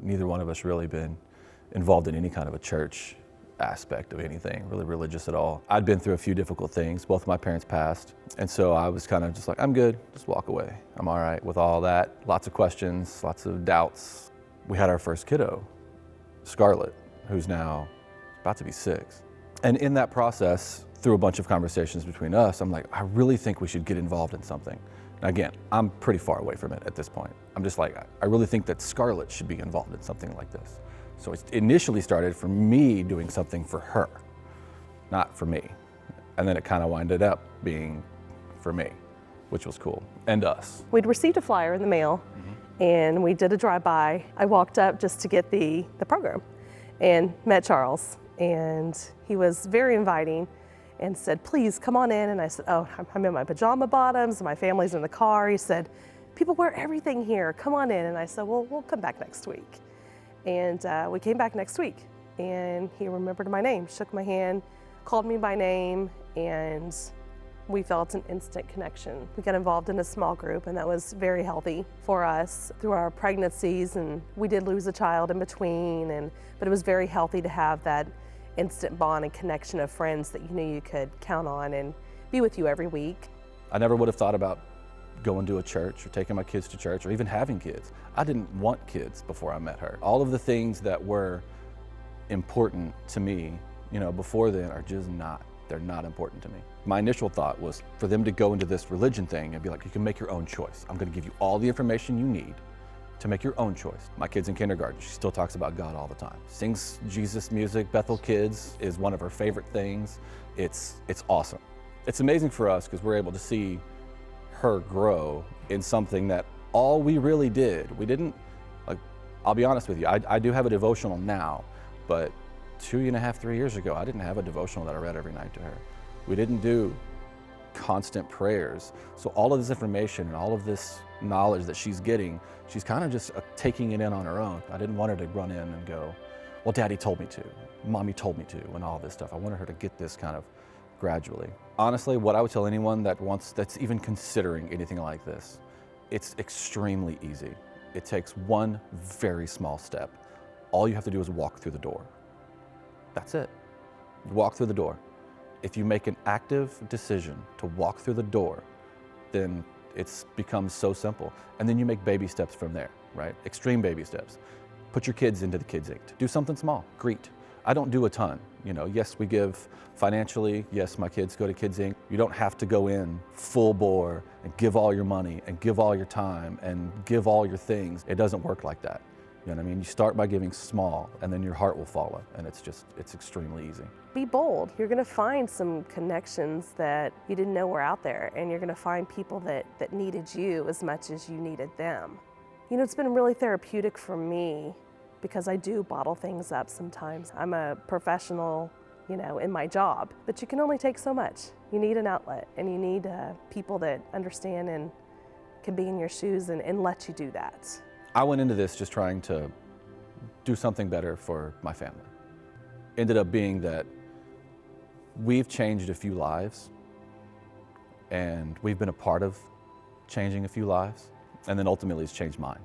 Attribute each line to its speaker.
Speaker 1: Neither one of us really been involved in any kind of a church aspect of anything, really religious at all. I'd been through a few difficult things. Both of my parents passed. And so I was kind of just like, I'm good, just walk away. I'm all right with all that. Lots of questions, lots of doubts. We had our first kiddo, Scarlett, who's now about to be 6. And in that process, through a bunch of conversations between us, I'm like, I really think we should get involved in something. Now again, I'm pretty far away from it at this point. I'm just like, I really think that Scarlett should be involved in something like this. So it initially started for me doing something for her, not for me. And then it kind of winded up being for me, which was cool, and us.
Speaker 2: We'd received a flyer in the mail, and we did a drive-by. I walked up just to get the program and met Charles, and he was very inviting and said, please come on in. And I said, oh, I'm in my pajama bottoms, my family's in the car. He said, people wear everything here, come on in. And I said, well, we'll come back next week. And we came back next week, and he remembered my name, shook my hand, called me by name, and we felt an instant connection. We got involved in a small group, and that was very healthy for us through our pregnancies, and we did lose a child in between, but it was very healthy to have that instant bond and connection of friends that you knew you could count on and be with you every week.
Speaker 1: I never would have thought about going to a church or taking my kids to church or even having kids. I didn't want kids before I met her. All of the things that were important to me, before then are just not. They're not important to me. My initial thought was for them to go into this religion thing and be like, you can make your own choice. I'm gonna give you all the information you need to make your own choice. My kid's in kindergarten, she still talks about God all the time. Sings Jesus music, Bethel Kids is one of her favorite things. It's awesome. It's amazing for us because we're able to see her grow in something that all we really did, we didn't, I'll be honest with you, I do have a devotional now, but 2.5, 3 years ago, I didn't have a devotional that I read every night to her. We didn't do constant prayers. So all of this information and all of this knowledge that she's getting, she's kind of just taking it in on her own. I didn't want her to run in and go, well, Daddy told me to, Mommy told me to, and all this stuff. I wanted her to get this kind of gradually. Honestly, what I would tell anyone that's even considering anything like this, it's extremely easy. It takes one very small step. All you have to do is walk through the door. That's it. Walk through the door. If you make an active decision to walk through the door, then it becomes so simple. And then you make baby steps from there, right? Extreme baby steps. Put your kids into the Kids Inc. Do something small, greet. I don't do a ton. Yes, we give financially. Yes, my kids go to Kids Inc. You don't have to go in full bore and give all your money and give all your time and give all your things. It doesn't work like that. You know what I mean? You start by giving small, and then your heart will follow, and it's extremely easy.
Speaker 2: Be bold. You're gonna find some connections that you didn't know were out there, and you're gonna find people that needed you as much as you needed them. It's been really therapeutic for me because I do bottle things up sometimes. I'm a professional, in my job, but you can only take so much. You need an outlet, and you need people that understand and can be in your shoes and let you do that.
Speaker 1: I went into this just trying to do something better for my family. Ended up being that we've changed a few lives, and we've been a part of changing a few lives, and then ultimately it's changed mine.